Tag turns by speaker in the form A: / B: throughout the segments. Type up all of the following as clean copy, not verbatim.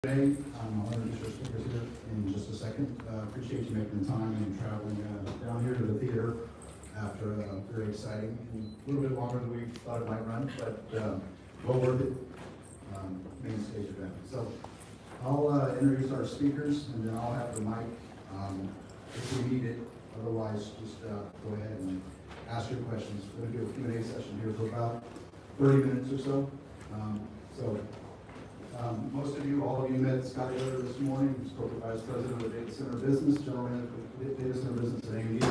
A: Today, I'm going to introduce our speakers here in just a second. Appreciate you making the time and traveling down here to the theater after a very exciting and a little bit longer than we thought it might run, but well worth it. Main stage event. So I'll introduce our speakers and then I'll have the mic if we need it. Otherwise, just go ahead and ask your questions. We're going to do a Q&A session here for about 30 minutes or so. Most of you, all of you met Scott earlier this morning. He's Corporate Vice President of the Data Center Business, General Manager of Data Center Business at AMD.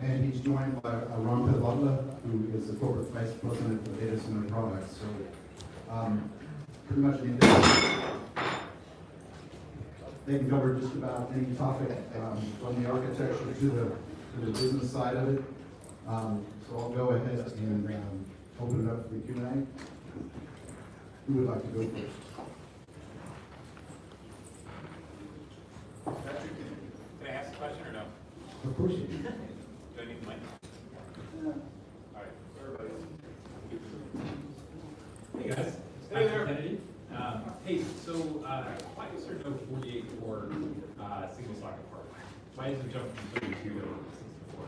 A: And he's joined by Ron Pedlala, who is the Corporate Vice President of Data Center Products. So pretty much they can cover just about any topic from the architecture to the business side of it. So I'll go ahead and open it up for the Q&A. Who would like to go first?
B: Patrick, can I ask a question or no?
A: Of course you can.
B: Do I need the mic?
A: Yeah.
B: All right, so everybody. Hey guys.
C: Hey there. Kennedy. Hey, so why is there no 48 core single socket part? Why is it jumping from 32 to 64?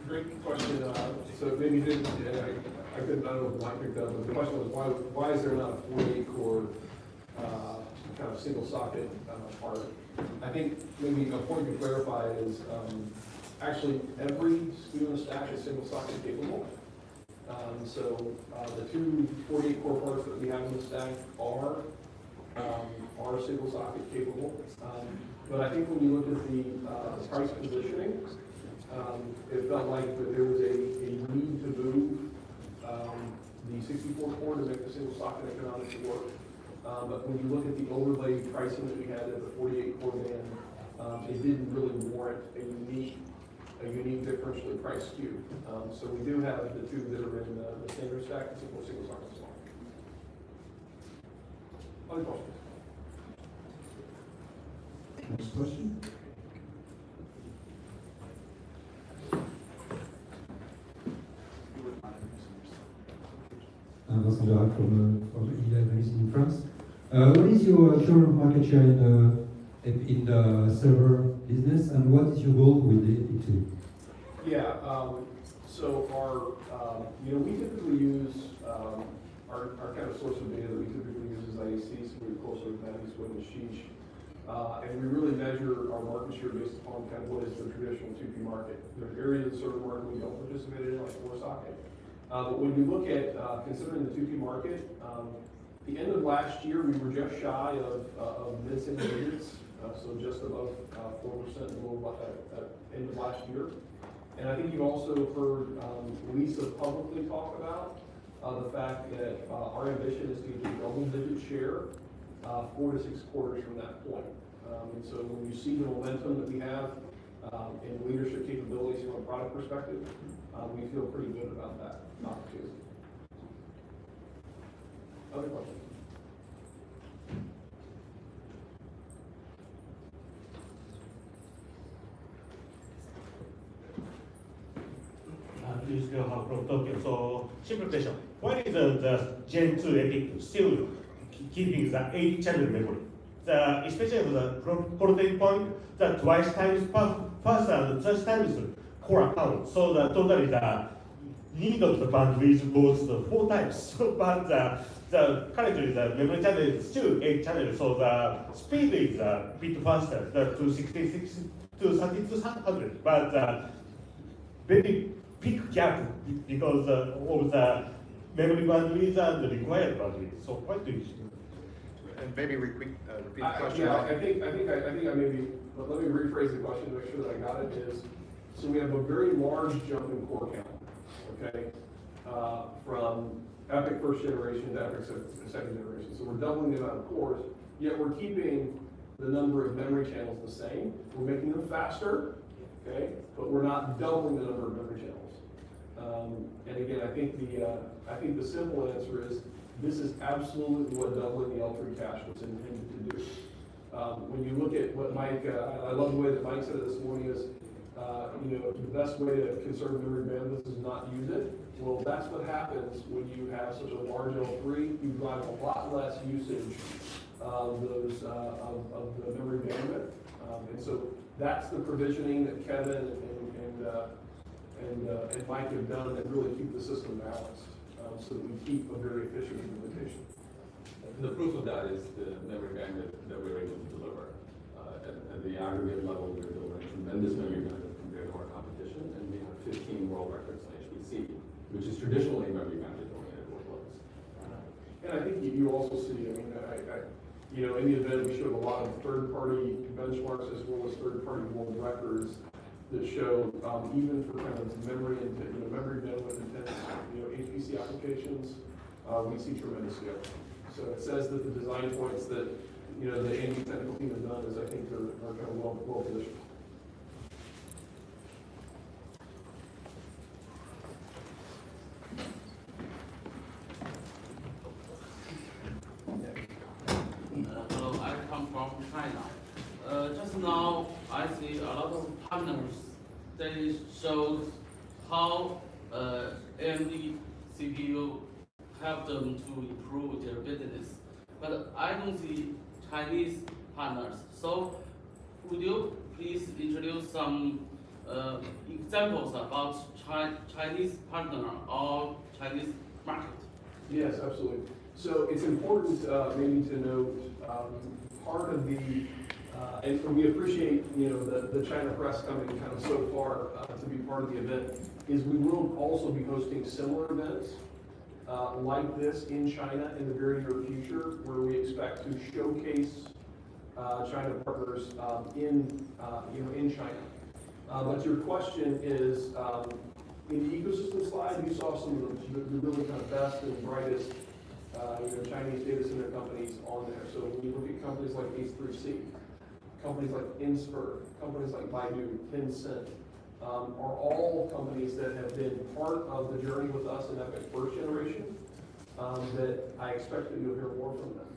D: Great question. So maybe you didn't, I couldn't, I don't know if Mike picked up, but the question was why is there not a 48 core kind of single socket part? I think maybe a point to clarify is actually every SKU in the stack is single socket capable. So the two 48 core parts that we have in the stack are single socket capable. But I think when you look at the price positioning, it felt like that there was a need to move the 64 core to make the single socket economics work. But when you look at the overlay pricing that we had at the 48 core band, it didn't really warrant a unique differentially priced SKU. So we do have the two that are in the standard stack and single socket as well. Other questions?
A: Next question.
E: Vincent Derac from EPYC in France. What is your current market share in the server business, and what is your goal with it too?
D: Yeah, so our, we typically use, our kind of source of data that we typically use is IAC, so we're closer to that, is with Sheesh. And we really measure our market share based upon kind of what is the traditional 2P market. There are areas of the server market we don't participate in, like 4-socket. But when you look at considering the 2P market, the end of last year, we were just shy of mid-single digits, so just above 4% at end of last year. And I think you've also heard Lisa publicly talk about the fact that our ambition is to get a double-digit share 4 to 6 quarters from that point. And so when you see the momentum that we have in leadership capabilities from a product perspective, we feel pretty good about that opportunity. Other questions?
F: Please go have from Tokyo. So, simple question. Why is the Gen 2 EPYC still keeping the 8 channel memory? Especially the protein point, the twice times faster and just times core count. So the totally the need of the bandwidth goes to 4 times. So, but the currently the memory channel is still 8 channels. So the speed is a bit faster, the 266 to 3200. But very big gap because of the memory bandwidth and the required bandwidth. So what do you think?
B: And maybe repeat the question.
D: Yeah, I think I maybe, but let me rephrase the question to make sure that I got it, is, so we have a very large jump in core count, okay? From EPYC first generation to EPYC second generation. So we're doubling the amount of cores, yet we're keeping the number of memory channels the same. We're making them faster, okay? But we're not doubling the number of memory channels. And again, I think the simple answer is this is absolutely what doubling the L3 cache was intended to do. When you look at what Mike, I love the way that Mike said it this morning is, the best way to conserve memory bandwidth is not use it. Well, that's what happens when you have such a large L3. You drive a lot less usage of the memory bandwidth. And so that's the provisioning that Kevin and Mike have done that really keep the system balanced, so that we keep a very efficient implementation.
G: The proof of that is the memory bandwidth that we're able to deliver. At the aggregate level, we're delivering tremendous memory bandwidth compared to our competition, and we have 15 world records on HPC, which is traditionally memory bandwidth-oriented workloads.
D: And I think you also see, I mean, you know, in the event we showed a lot of third-party benchmarks as well as third-party world records that show even for kind of memory and memory bandwidth intense, HPC applications, we see tremendous scale. So it says that the design points that the AMD technical team has done is, I think, are kind of well positioned.
H: Hello, I come from China. Just now, I see a lot of partners. They showed how AMD CPU help them to improve their business, but I don't see Chinese partners. So, would you please introduce some examples about Chinese partner or Chinese market?
D: Yes, absolutely. So it's important maybe to note part of the, and we appreciate the China press coming kind of so far to be part of the event, is we will also be hosting similar events like this in China in the very near future, where we expect to showcase China partners in China. But your question is, in the ecosystem slide, you saw some of the really kind of best and brightest Chinese data center companies on there. So when you look at companies like H3C, companies like Inspur, companies like Baidu, Tencent, are all companies that have been part of the journey with us in EPYC first generation, that I expect that you'll hear more from them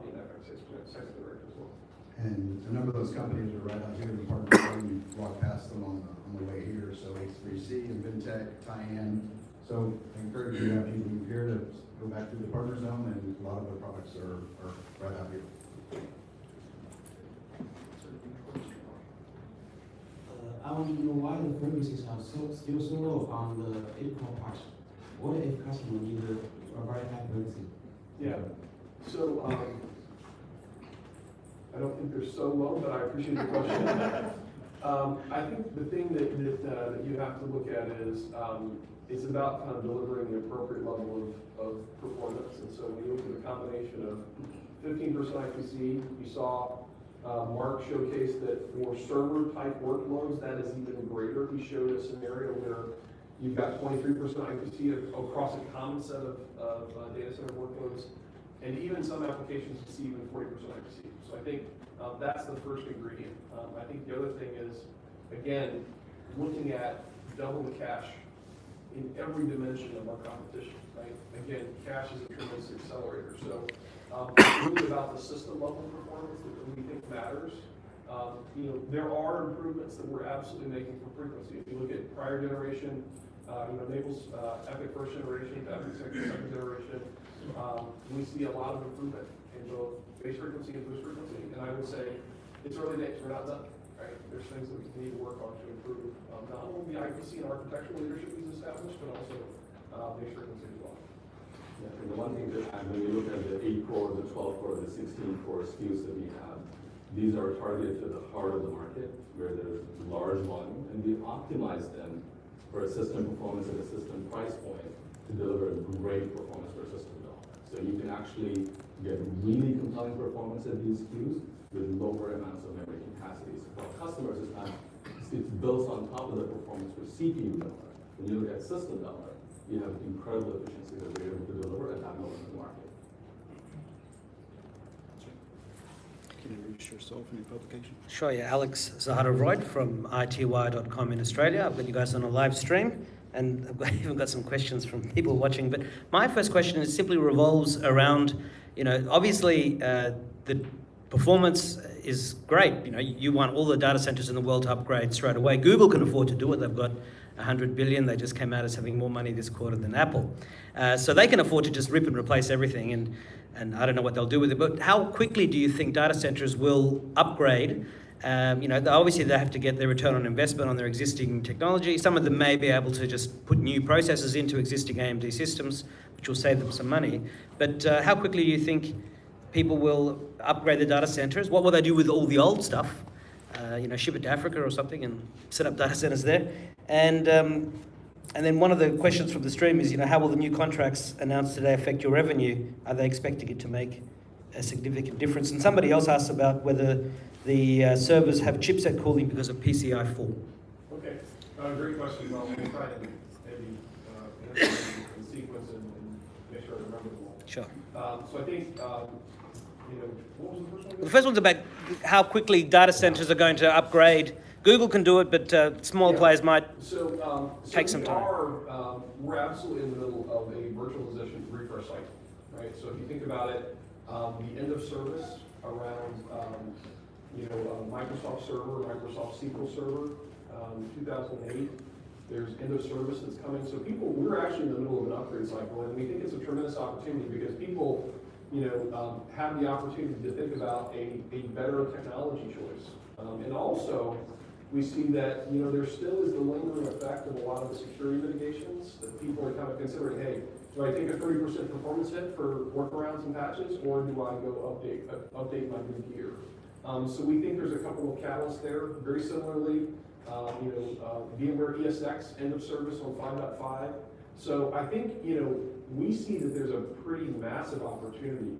D: in EPYC second generation as well.
A: And a number of those companies are right out here in the partner. You walk past them on the way here. So H3C, Inventec, Tyan. So I encourage you to have people here to go back to the partner zone, and a lot of their products are right out here.
I: I want to know why the frequencies are still so low on the 8-core part. What if customer need a very high frequency?
D: Yeah. So I don't think they're so low, but I appreciate the question. I think the thing that you have to look at is it's about kind of delivering the appropriate level of performance. And so when you look at the combination of 15% IPC, you saw Mark showcase that for server type workloads, that is even greater. He showed a scenario where you've got 23% IPC across a common set of data center workloads, and even some applications you see even 40% IPC. So I think that's the first ingredient. I think the other thing is, again, looking at double the cache in every dimension of our competition, right? Again, cache is a tremendous accelerator. So it's really about the system level performance that we think matters. There are improvements that we're absolutely making for frequency. If you look at prior generation, Maple's EPYC first generation, EPYC second generation, we see a lot of improvement in both base frequency and boost frequency. And I would say it's early days. We're not done. Right? There's things that we need to work on to improve not only the IPC and architectural leadership we've established, but also base frequency as well.
G: Yeah, and the one thing to add, when you look at the 8-core, the 12-core, the 16-core SKUs that we have, these are targeted to the heart of the market, where there's large volume, and we optimize them for a system performance at a system price point to deliver great performance for a system developer. So you can actually get really compelling performance at these SKUs with lower amounts of memory capacity. So for customers, it's built on top of the performance for CPU developer. When you look at system developer, you have incredible efficiency that we're able to deliver at that moment in the market.
A: Can you introduce yourself and your publication?
J: Sure, yeah, Alex Zaharovoid from itwire.com in Australia. I've got you guys on a live stream, and I've even got some questions from people watching. But my first question is simply revolves around, obviously the performance is great. You want all the data centers in the world to upgrade straight away. Google can afford to do it. They've got 100 billion. They just came out as having more money this quarter than Apple. So they can afford to just rip and replace everything. And and I don't know what they'll do with it, but how quickly do you think data centers will upgrade? Obviously they have to get their return on investment on their existing technology. Some of them may be able to just put new processors into existing AMD systems, which will save them some money. But how quickly do you think people will upgrade their data centers? What will they do with all the old stuff? Ship it to Africa or something and set up data centers there. And then one of the questions from the stream is, how will the new contracts announced today affect your revenue? Are they expecting it to make a significant difference? And somebody else asked about whether the servers have chipset cooling because of PCI 4.
D: Okay, great question. Well, we'll try to maybe answer in sequence and make sure I remember them all.
J: Sure.
D: So I think, what was the first one?
J: The first one's about how quickly data centers are going to upgrade. Google can do it, but smaller players might take some time.
D: We're absolutely in the middle of a virtualization refresh cycle, right? So if you think about it, the end of service around, Microsoft Server, Microsoft SQL Server, 2008, there's end of service that's coming. So we're actually in the middle of an upgrade cycle, and we think it's a tremendous opportunity because people, have the opportunity to think about a better technology choice. And also, we see that, there still is the lingering effect of a lot of the security mitigations that people are kind of considering, hey, do I take a 30% performance hit for workarounds and patches, or do I go update my new gear? So we think there's a couple of catalysts there. Very similarly, VMware ESX end of service on 5.5. So I think, we see that there's a pretty massive opportunity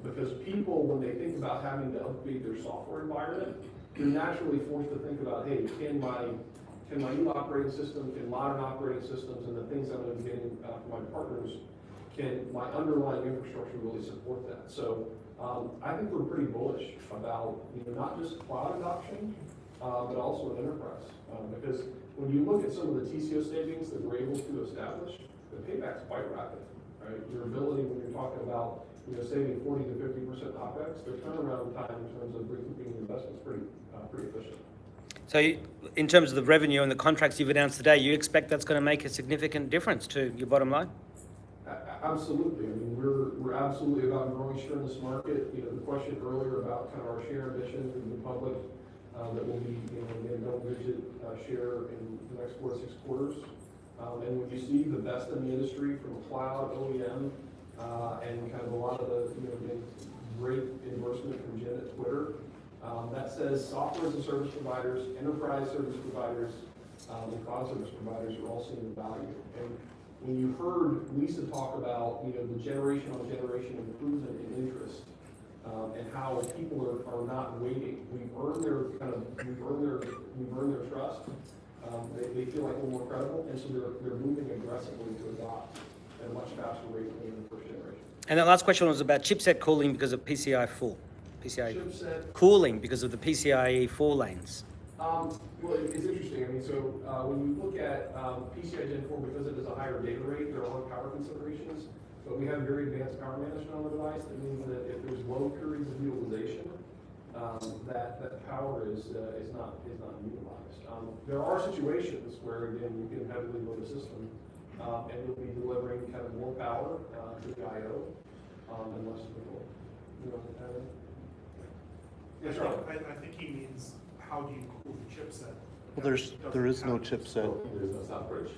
D: because people, when they think about having to update their software environment, you're naturally forced to think about, hey, can my new operating system, can modern operating systems, and the things I'm going to be getting from my partners, can my underlying infrastructure really support that? So I think we're pretty bullish about not just cloud adoption, but also in enterprise. Because when you look at some of the TCO savings that we're able to establish, the payback's quite rapid, right? Your ability, when you're talking about saving 40 to 50% OpEx, the turnaround time in terms of recouping the investment is pretty efficient.
J: So in terms of the revenue and the contracts you've announced today, you expect that's going to make a significant difference to your bottom line?
D: Absolutely. I mean, we're absolutely about growing share in this market. The question earlier about kind of our share ambition in the public, that will be, again, double-digit share in the next 4 to 6 quarters. And when you see the best in the industry from cloud, OEM, and kind of a lot of the great endorsement from Jen at Twitter, that says software as a service providers, enterprise service providers, and cloud service providers are all seeing the value. And when you heard Lisa talk about the generation on generation improvement in interest, and how people are not waiting, we've earned their trust. They feel like we're more credible, and so they're moving aggressively to adopt at a much faster rate than the first generation.
J: And that last question was about chipset cooling because of PCI 4.
D: Chipset
J: cooling because of the PCIe 4 lanes.
D: Well, it's interesting. I mean, so when you look at PCI Gen 4, because it is a higher data rate, there are power considerations, but we have very advanced power management on the device. That means that if there's low periods of utilization, that power is not utilized. There are situations where, again, you can heavily load a system, and you'll be delivering kind of more power to the I/O and less to the core.
K: Yeah, sure. I think he means, how do you cool the chipset?
L: Well, there is no chipset.
G: There's no soft bridge.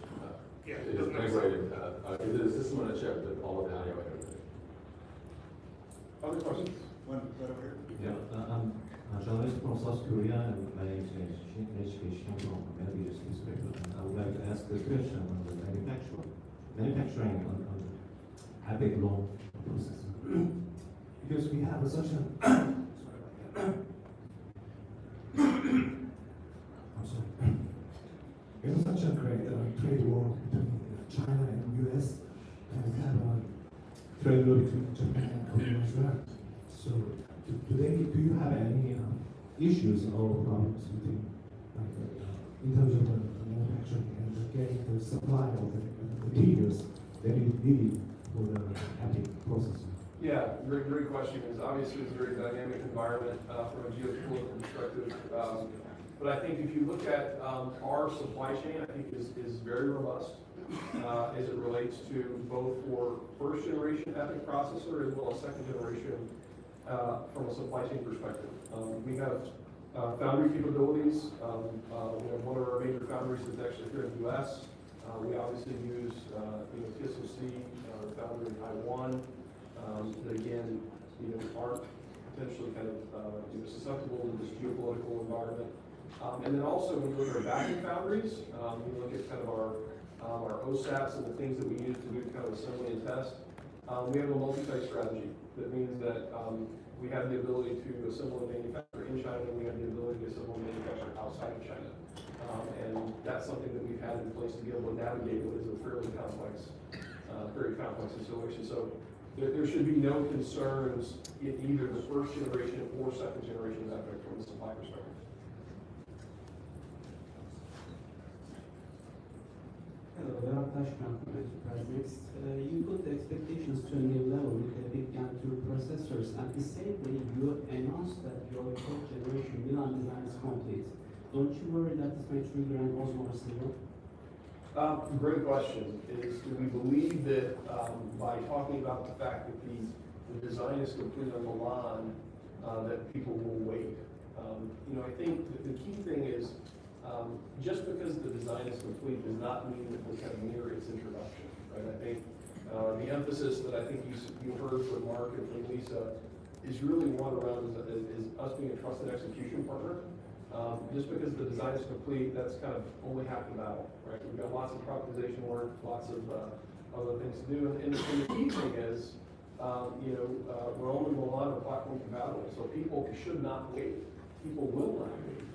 K: Yeah,
G: It
K: it
G: is
K: doesn't have
G: integrated. It is a system on a chip with all of the I/O and everything.
D: Other questions?
B: One right over here.
M: Yeah, I'm a journalist from South Korea, and my name is education from Melbourne newspaper. And I would like to ask a question on the manufacturing on the APYC long process. Because we have such a I'm sorry. We have such a great trade war between China and US, and we have a trade war between Japan and Korea as well. So do you have any issues or problems between, in terms of manufacturing and getting the supply of the materials that is needed for the APYC process?
D: Yeah, great question. It's obviously a very dynamic environment from a geopolitical perspective. But I think if you look at our supply chain, I think is very robust. as it relates to both for first generation EPYC processor as well as second generation from a supply chain perspective. We have foundry capabilities. We have one of our major foundries that's actually here in the U.S. We obviously use TSMC, foundry in Taiwan, that again, aren't potentially kind of susceptible to this geopolitical environment. And then also when you look at our backing foundries, you look at kind of our OSATs and the things that we use to do kind of assembly and test. We have a multi-site strategy. That means that we have the ability to assemble and manufacture in China, and we have the ability to assemble and manufacture outside of China. And that's something that we've had in place to be able to navigate what is a fairly complex, very complex situation. So there should be no concerns in either the first generation or second generation of EPYC from the supply perspective.
I: Hello, Rakesh from AMD Press. Next, you put the expectations to a new level with the big GAN 2 processors. At the same day, you announced that your third generation Milan design is complete. Don't you worry that this may trigger an osmosis signal?
D: Great question. Do we believe that by talking about the fact that the design is complete on Milan, that people will wait? I think the key thing is just because the design is complete does not mean that we're kind of near its introduction, right? I think the emphasis that I think you heard from Mark and from Lisa is really one around is us being a trusted execution partner. Just because the design is complete, that's kind of only half the battle, right? We've got lots of productization work, lots of other things to do, and the key thing is, Rome and Milan are platform compatible, so people should not wait. People will not wait.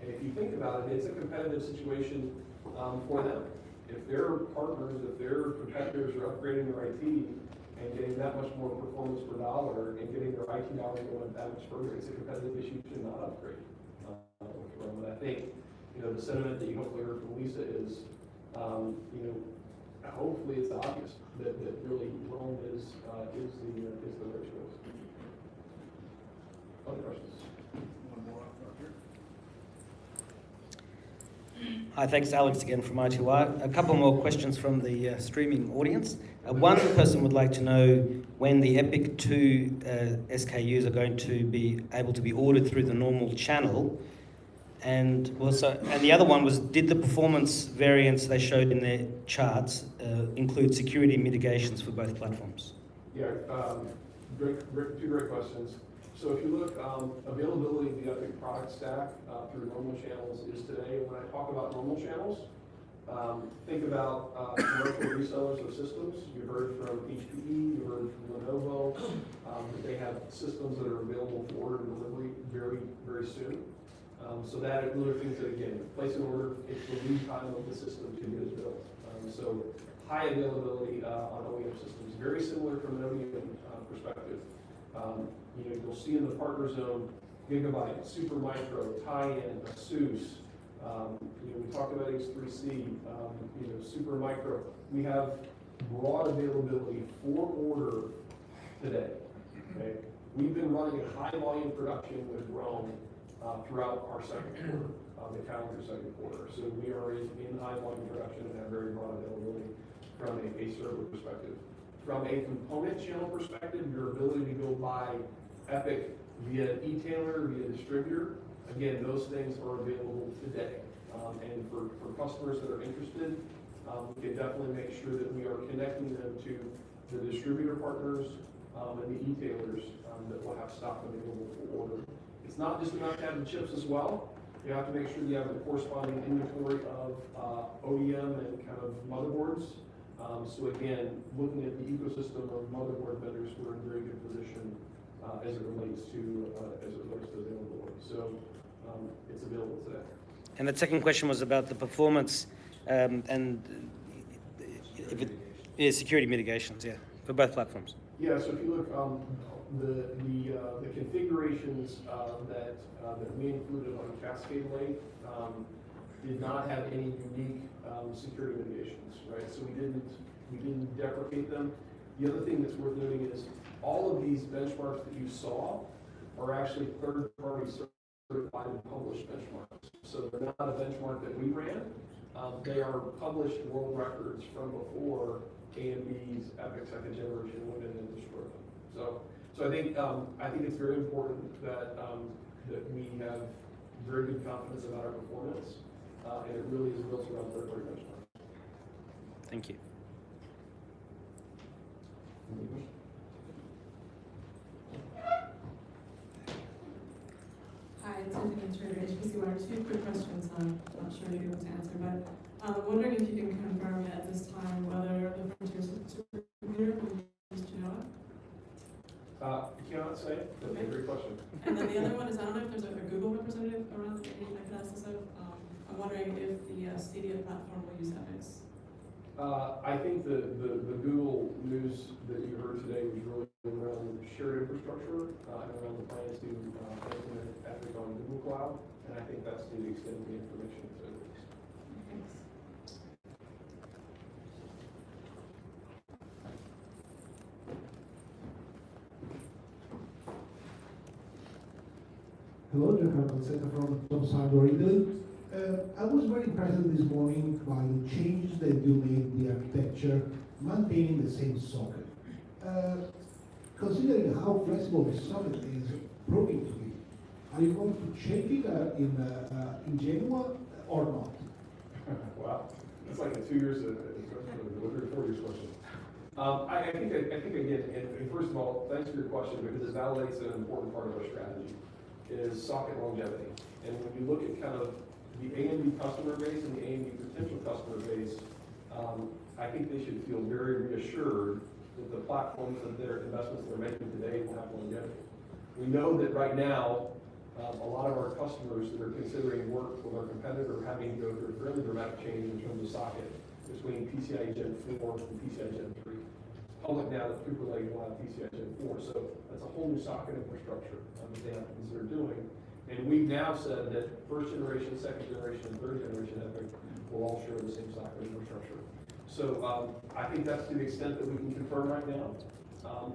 D: And if you think about it, it's a competitive situation for them. If their partners, if their competitors are upgrading their IT and getting that much more performance per dollar and getting their IT dollar going that much further, it's a competitive issue to not upgrade. And I think, the sentiment that you hopefully heard from Lisa is, hopefully it's obvious that really Rome is the right choice. Other questions?
B: One more up front here.
J: Hi, thanks Alex again from ITY. A couple more questions from the streaming audience. One person would like to know when the EPYC 2 SKUs are going to be able to be ordered through the normal channel. And the other one was, did the performance variants they showed in their charts include security mitigations for both platforms?
D: Yeah, two great questions. So if you look, availability of the EPYC product stack through normal channels is today. When I talk about normal channels, think about commercial resellers of systems. You heard from HPE, you heard from Lenovo, that they have systems that are available for order and delivery very, very soon. So that are other things that, again, place an order, it's the lead time of the system to get it built. So high availability on OEM systems, very similar from an OEM perspective. You'll see in the partner zone, Gigabyte, Supermicro, Tie-In, ASUS. We talked about X3C, Supermicro. We have broad availability for order today. Okay? We've been running a high volume production with Rome throughout our second quarter, the calendar second quarter. So we are in high volume production and have very broad availability from a server perspective. From a component channel perspective, your ability to go buy EPYC via e-tailer, via distributor, again, those things are available today. And for customers that are interested, we can definitely make sure that we are connecting them to the distributor partners and the e-tailers that will have stock available for order. It's not just enough to have the chips as well. You have to make sure that you have the corresponding inventory of OEM and kind of motherboards. So again, looking at the ecosystem of motherboard vendors, we're in a very good position as it relates to availability. So it's available today.
J: And the second question was about the performance and security mitigations, for both platforms.
D: Yeah, so if you look, the configurations that we included on Cascade Lake did not have any unique security mitigations, right? So we didn't deprecate them. The other thing that's worth noting is all of these benchmarks that you saw are actually third-party certified and published benchmarks. So they're not a benchmark that we ran. They are published world records from before AMD's EPYC second generation went in and destroyed them. So I think it's very important that that we have very good confidence about our performance, and it really is built around third-party benchmarks.
J: Thank you.
A: Any questions?
N: Hi, Tiffany Trader, HPC Wire. Two quick questions. I'm not sure you'll be able to answer, but I'm wondering if you can confirm at this time whether the Frontier supercomputer will be used to know it.
D: You cannot say. That's a great question.
N: And then the other one is, I don't know if there's a Google representative around that I could ask this of. I'm wondering if the Stadia platform will use EPYCs.
D: I think the Google news that you heard today was really around shared infrastructure and around the plans to implement EPYC on Google Cloud, and I think that's to the extent of the information that's released.
N: Thanks.
M: Hello, Giancarlo Zeta from Cyber Reader. I was very impressed this morning by the changes that you made in the architecture, maintaining the same socket. Considering how flexible the socket is proving to be, are you going to change it in Genoa or not?
D: Wow, that's like a 2 years, delivery 4 years question. I think again, and first of all, thanks for your question because it validates an important part of our strategy, is socket longevity. And when you look at kind of the AMD customer base and the AMD potential customer base, I think they should feel very reassured that the platforms that their investments they're making today will have longevity. We know that right now, a lot of our customers that are considering work with our competitor are having to go through a fairly dramatic change in terms of socket between PCIe Gen 4 and PCIe Gen 3. It's public now that Cooper Lake will have PCIe Gen 4, so that's a whole new socket infrastructure that they have to consider doing. And we've now said that first generation, second generation, and third generation EPYC will all share the same socket infrastructure. So I think that's to the extent that we can confirm right now.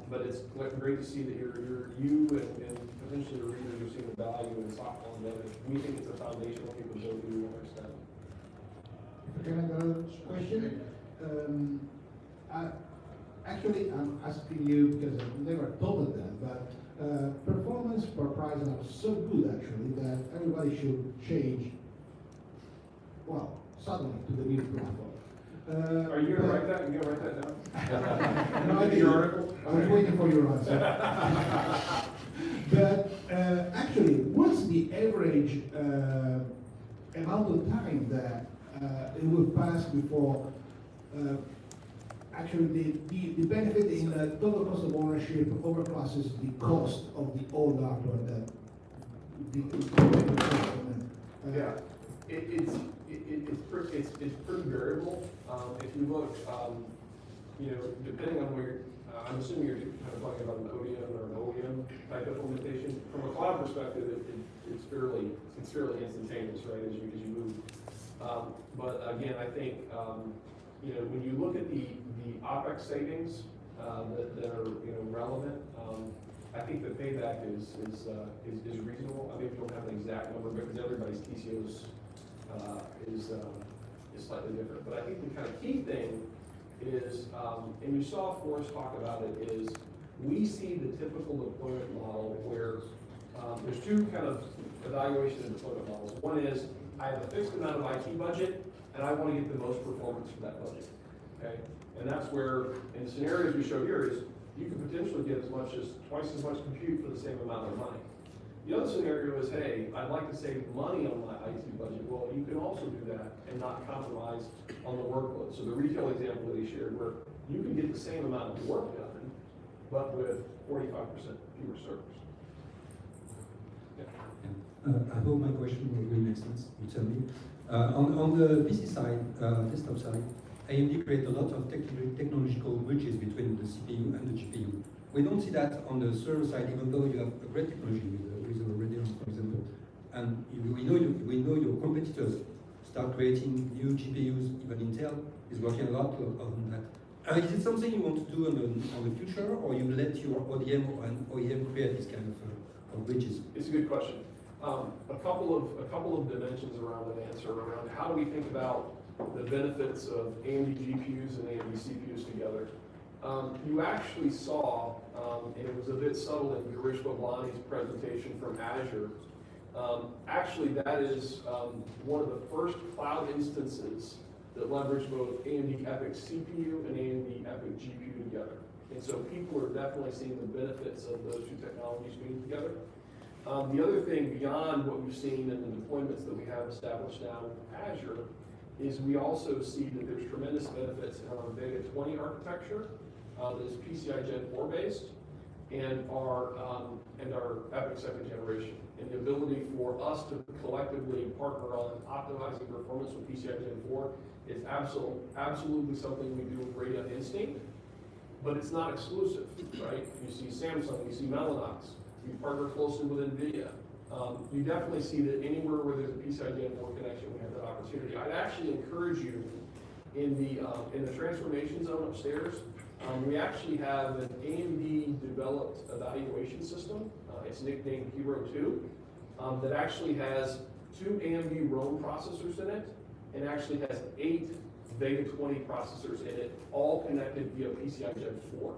D: But it's great to see that you and potentially the readers are seeing the value in socket longevity. We think it's a foundational capability we want to extend.
M: Can I go to question? Actually, I'm asking you because I've never thought of that, but performance per price are so good actually that everybody should change, well, suddenly to the new platform.
D: Are you going to write that? Are you going to write that down?
M: No, I
D: Your article?
M: I was waiting for your answer. But actually, what's the average amount of time that it will pass before actually the benefit in total cost of ownership overclasses the cost of the old hardware that
D: Yeah, it's pretty variable. If you look, depending on where, I'm assuming you're kind of talking about an ODM or an OEM type implementation. From a cloud perspective, it's fairly instantaneous, right? As you move. But again, I think when you look at the OpEx savings that are relevant, I think the payback is reasonable. I maybe don't have an exact number because everybody's TCOs is slightly different. But I think the kind of key thing is, and you saw Forrest talk about it, is we see the typical deployment model where there's two kind of evaluation and deployment models. One is I have a fixed amount of IT budget and I want to get the most performance for that budget. Okay, and that's where in the scenarios we show here is you can potentially get as much as twice as much compute for the same amount of money. The other scenario is, hey, I'd like to save money on my IT budget. Well, you can also do that and not compromise on the workload. So the retail example that he shared, where you can get the same amount of work done, but with 45% fewer servers. Yeah.
E: I hope my question will make sense. You tell me. On the PC side, desktop side, AMD create a lot of technological bridges between the CPU and the GPU. We don't see that on the server side, even though you have a great technology with Radeon, for example. And we know your competitors start creating new GPUs. Even Intel is working a lot on that. Is it something you want to do on the future, or you let your ODM and OEM create this kind of bridges?
D: It's a good question. A couple of dimensions around that answer around how do we think about the benefits of AMD GPUs and AMD CPUs together. You actually saw, and it was a bit subtle in Girish Bablani's presentation from Azure. Actually, that is one of the first cloud instances that leverage both AMD EPYC CPU and AMD EPYC GPU together. And so people are definitely seeing the benefits of those two technologies being together. The other thing beyond what we've seen in the deployments that we have established now with Azure is we also see that there's tremendous benefits in our Vega 20 architecture that is PCI Gen 4 based and our EPYC second generation. And the ability for us to collectively partner on optimizing performance with PCI Gen 4 is absolutely something we do with Radeon Instinct, but it's not exclusive, right? You see Samsung, you see Mellanox, we partner closely with NVIDIA. You definitely see that anywhere where there's a PCI Gen 4 connection, we have that opportunity. I'd actually encourage you in the transformation zone upstairs, we actually have an AMD developed evaluation system. It's nicknamed Hero 2, that actually has 2 AMD Rome processors in it, and actually has 8 Vega 20 processors in it, all connected via PCI Gen 4.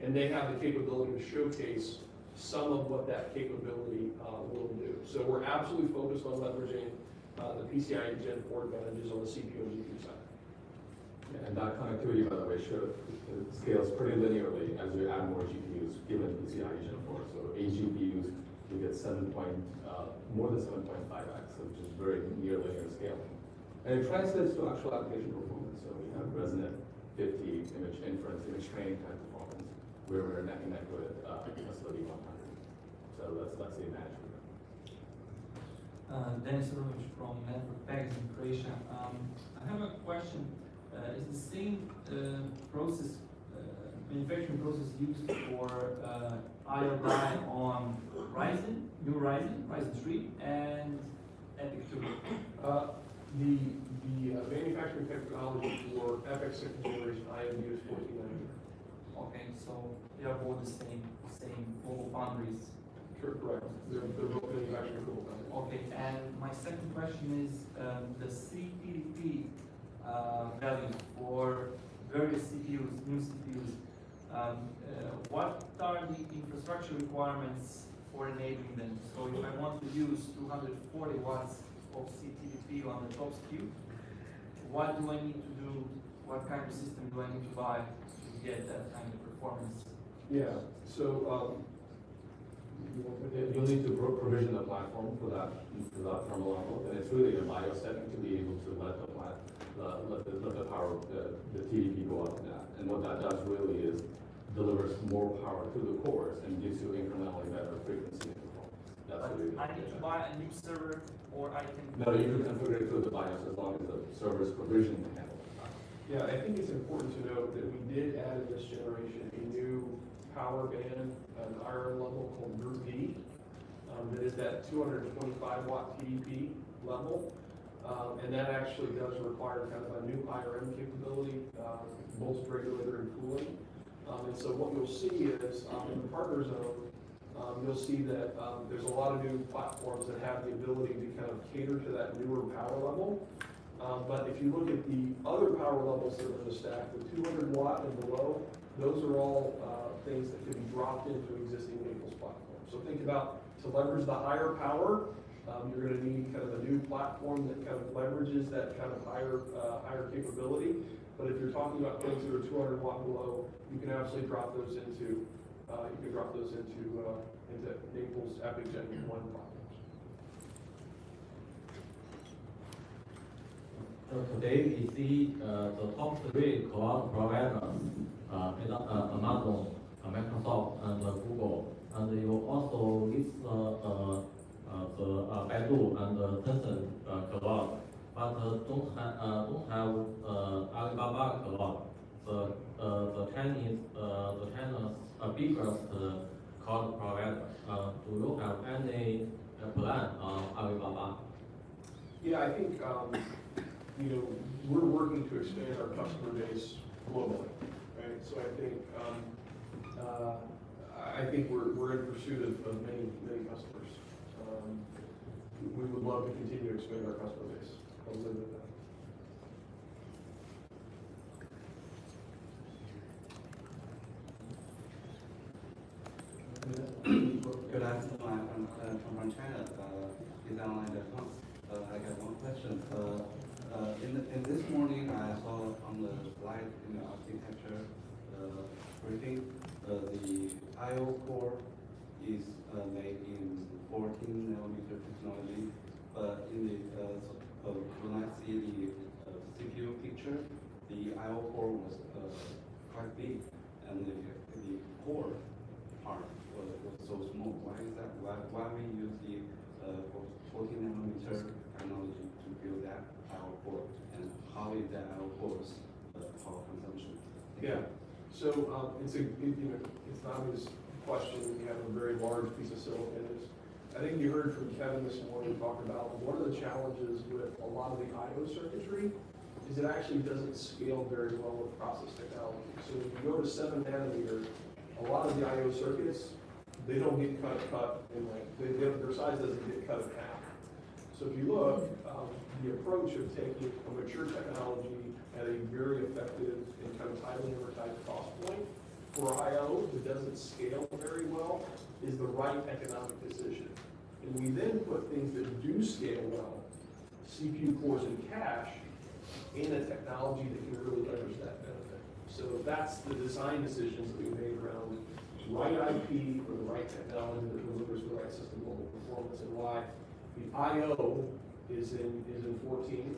D: And they have the capability to showcase some of what that capability will do. So we're absolutely focused on leveraging the PCI Gen 4 advantages on the CPU and GPU side.
G: Yeah, and that connectivity, by the way, scales pretty linearly as you add more GPUs, given PCI Gen 4. So 8 GPUs, you get more than 7.5x, which is very near linear scale. And it translates to actual application performance. So we have Resonant 50 image inference, image training kind of performance, where we're neck and neck with SLB 100. So that's the advantage for them.
O: Dennis Romic from Network Packers in Croatia. I have a question. Is the same manufacturing process used for IO die on Ryzen, new Ryzen 3, and EPYC 2?
D: The manufacturing technology for EPYC second generation IMU is 14 nanometer.
O: Okay, so they are both the same global boundaries.
D: Correct. They're both manufacturing global boundaries.
O: Okay, and my second question is the CPDP values for various CPUs, new CPUs. What are the infrastructure requirements for enabling them? So if I want to use 240 watts of CPDP on the top SKU, what do I need to do? What kind of system do I need to buy to get that kind of performance?
D: Yeah, so
G: You'll need to provision a platform for that thermal level, and it's really a BIOS setting to be able to let the power, the TDP go up to that. And what that does really is delivers more power to the cores and gives you incrementally better frequency and performance. That's really
O: I need to buy a new server, or I can...
G: No, you can configure it through the BIOS as long as the server's provision can handle it.
D: yeah, I think it's important to note that we did add in this generation a new power band, an iron level called Group E, that is that 225 watt TDP level. And that actually does require kind of a new IRM capability, voltage regulator and cooling. And so what you'll see is in the partner zone, you'll see that there's a lot of new platforms that have the ability to kind of cater to that newer power level. But if you look at the other power levels that are in the stack, the 200 watt and below, those are all things that can be dropped into existing Naples platforms. So think about, to leverage the higher power, you're going to need kind of a new platform that kind of leverages that kind of higher capability. But if you're talking about things that are 200 watt below, you can absolutely drop those into Naples EPYC Gen 1 platforms.
P: So today we see the top 3 cloud providers, Amazon, Microsoft, and Google, and you also list the Baidu and Tencent cloud, but don't have Alibaba cloud. The China's biggest cloud provider. Do you have any plan on Alibaba?
D: Yeah, I think we're working to expand our customer base globally, right? So I think we're in pursuit of many customers. We would love to continue to expand our customer base. I'll leave it at that.
Q: Good afternoon, I'm from China, designline.com. I got one question. In this morning, I saw on the slide in the architecture briefing, the I/O core is made in 14 nanometer technology, but in the when I see the CPU picture, the I/O core was quite big, and the core part was so small. Why is that? Why we use the 14 nanometer technology to build that I/O core, and how is that I/O core's power consumption?
D: Yeah. So it's an obvious question. We have a very large piece of silicon. I think you heard from Kevin this morning talk about one of the challenges with a lot of the I/O circuitry is it actually doesn't scale very well with process technology. So when you go to 7 nanometer, a lot of the I/O circuits, they don't get cut in length. Their size doesn't get cut in half. So if you look, the approach of taking a mature technology at a very effective and kind of highly amortized cost point for I/O that doesn't scale very well is the right economic decision. And we then put things that do scale well, CPU cores and cache, in a technology that can really leverage that benefit. So that's the design decisions that we made around right IP for the right technology that delivers the right system level performance, and why the I/O is in 14,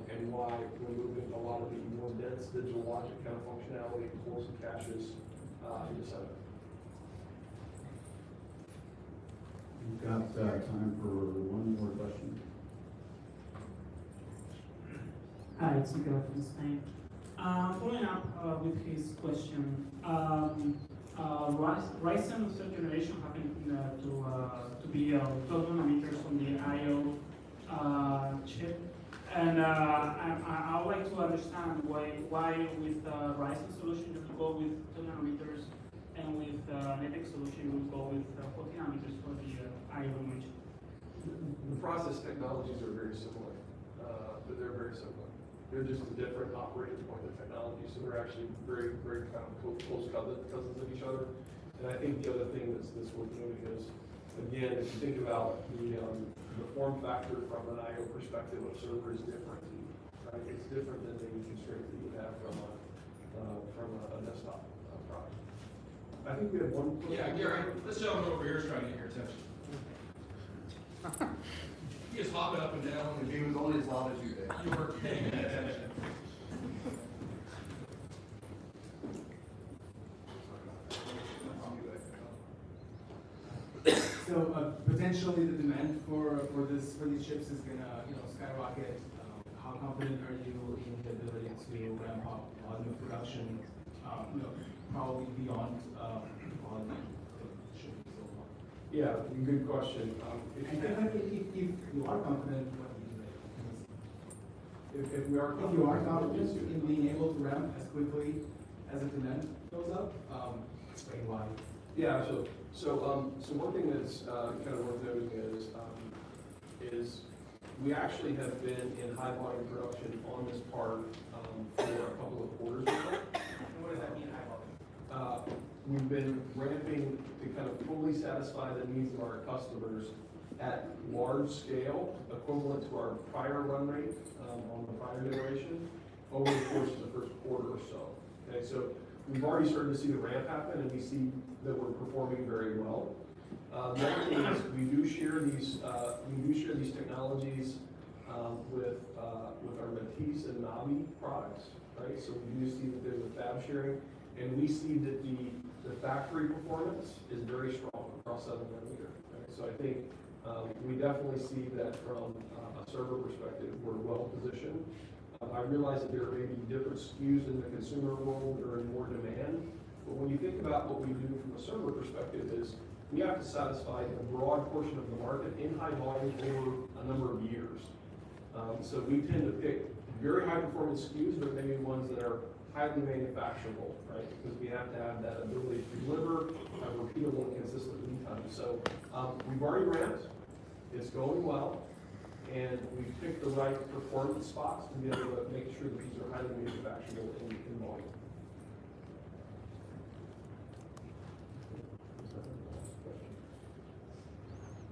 D: and why we're moving a lot of the more dense digital logic kind of functionality, cores and caches into 7.
A: We've got time for one more question.
R: Hi, it's Miguel from Spain. Following up with his question, Ryzen 3rd generation happened to be 12 nanometers on the I/O chip, and I would like to understand why with Ryzen solution you would go with 2 nanometers, and with Netex solution you would go with 14 nanometers for the I/O image.
D: The process technologies are very similar, but they're very similar. They're just a different operating point of technology, so they're actually very, very kind of close cousins of each other. And I think the other thing that's worth noting is, again, if you think about the form factor from an I/O perspective of server is different, right? It's different than the constraints that you have from a desktop product. I think we have one.
B: Yeah, Gary, this gentleman over here is trying to get your attention. He is hopping up and down.
Q: If he was only as loud as you did.
B: You were paying attention.
S: So potentially the demand for these chips is gonna skyrocket. How confident are you in the ability to ramp up volume production? Probably beyond volume shipping so far.
D: Yeah, good question.
S: If you are confident, what do you think?
D: If we are confident,
S: if you are confident in being able to ramp as quickly as the demand goes up, explain why.
D: Yeah, so one thing that's kind of worth noting is we actually have been in high volume production on this part for a couple of quarters now.
S: And what does that mean, high volume?
D: We've been ramping to kind of fully satisfy the needs of our customers at large scale, equivalent to our prior run rate on the prior generation over the course of the first quarter or so. Okay, so we've already started to see the ramp happen, and we see that we're performing very well. The other thing is we do share these technologies with our Matisse and Navi products, right? So we do see that there's a fab sharing, and we see that the factory performance is very strong across 7 nanometer. Right? So I think we definitely see that from a server perspective, we're well positioned. I realize that there may be different SKUs in the consumer world that are in more demand, but when you think about what we do from a server perspective is we have to satisfy a broad portion of the market in high volume over a number of years. So we tend to pick very high performance SKUs, but maybe ones that are highly manufacturable, right? Because we have to have that ability to deliver a repeatable and consistent lead time. So we've already ramped, it's going well, and we've picked the right performance spots to be able to make sure that these are highly manufacturable in volume.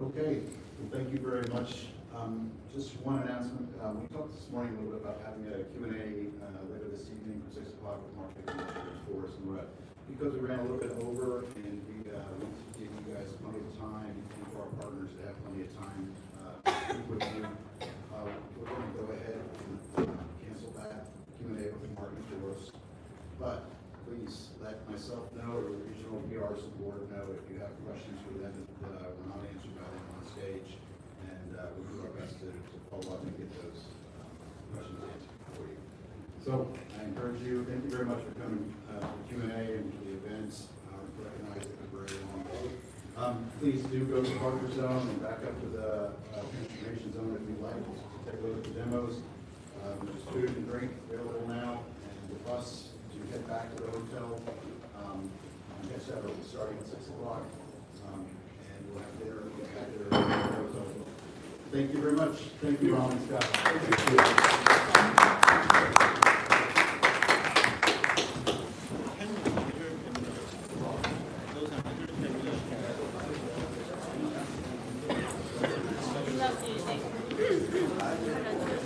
A: Okay, well, thank you very much. Just one announcement. We talked this morning a little bit about having a Q&A later this evening from 6 o'clock with Mark for us. And because we ran a little bit over and we want to give you guys plenty of time and for our partners to have plenty of time to speak with you, we're going to go ahead and cancel that Q&A with Mark for us. But please let myself know or the regional PR support know if you have questions for them that were not answered by them on stage. And we'll do our best to follow up and get those questions answered for you. So I encourage you, thank you very much for coming to the Q&A and to the events. We recognize it was a very long day. Please do go to the partner zone and back up to the transformation zone if you'd like to take a look at the demos. There's food and drink available now, and the bus to head back to the hotel. Catch that over starting at 6 o'clock, and we'll have dinner and get back there. So, thank you very much. Thank you, Ron and Scott.
T: Thank you.